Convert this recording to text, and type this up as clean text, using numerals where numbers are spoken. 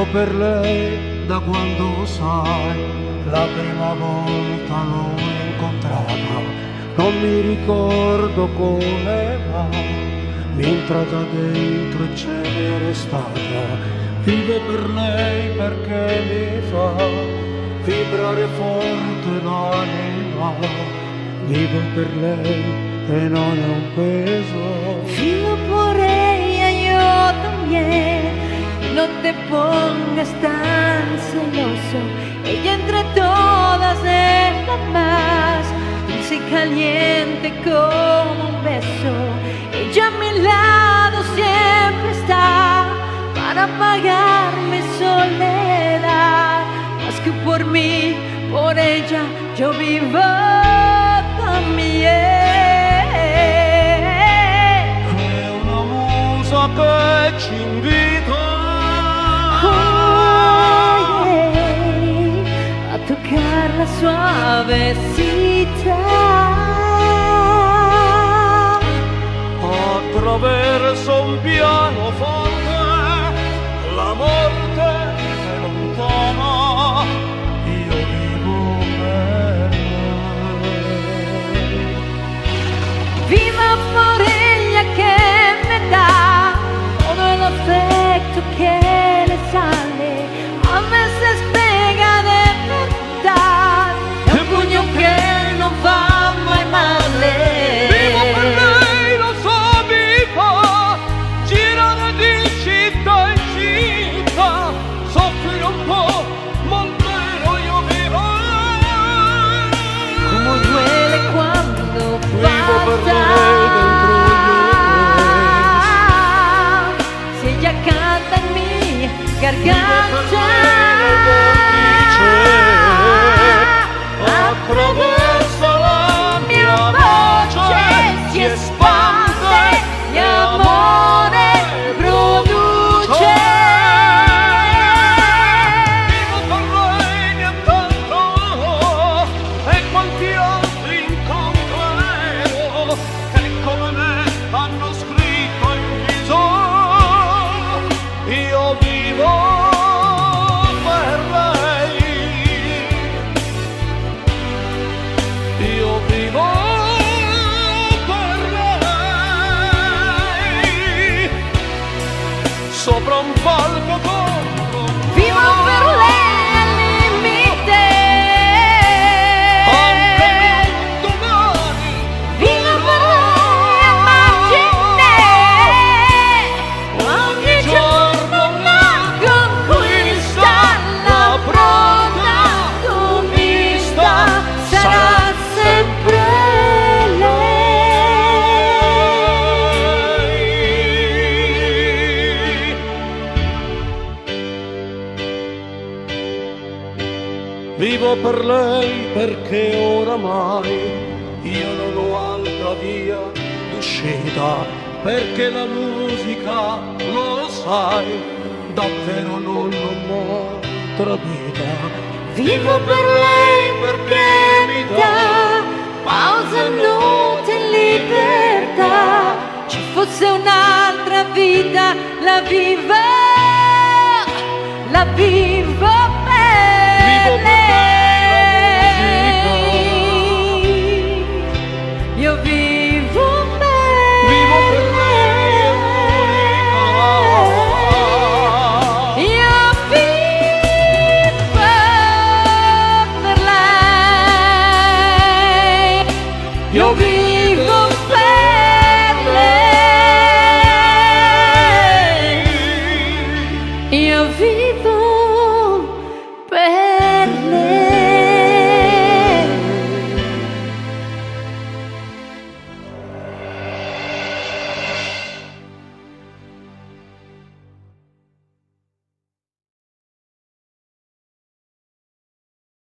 Vivo per lei da quando sai, la prima volta l'ho incontrata, non mi ricordo come va, mi entra da dentro e c'è restata. Vivo per lei perché mi fa vibrare forte l'anima, vivo per lei e non è un peso. Vivo por ella yo también, no te pongas tan celoso. Ella entre todas es la más dulce y caliente como un beso. Ella a mi lado siempre está para apagar mi soledad. Más que por mí, por ella yo vivo también. Che ci invita a tocar la suavecita attraverso un pianoforte, la morte è lontana, io vivo per lei. Viva por ella que me da todo el afecto que le sale, a veces pega de verdad, è un pugno che non fa mai male. Vivo per lei, lo so, mi fa girare di città in città, soffrire un po', ma almeno io vivo. Como duele cuando Vivo per falta. lei dentro Si ella canta en mi garganta, attraverso la mia voce si espande e amore produce. Vivo per lei nient'altro, e quanti altri incontrerò che come me hanno scritto in viso. Io vivo per lei, io vivo per lei, sopra un palco contro un Vivo per lei al limite, anche un domani. vivo per lei a margine, ogni giorno una conquista, la protagonista sarà sempre lei. Vivo per lei perché oramai io non ho altra via d'uscita, perché la musica, lo sai, davvero non ho un'altra vita. Vivo per lei perché mi dà pausa, notte e libertà. Ci fosse un'altra vita, la vivo Vivo per per lei. Io vivo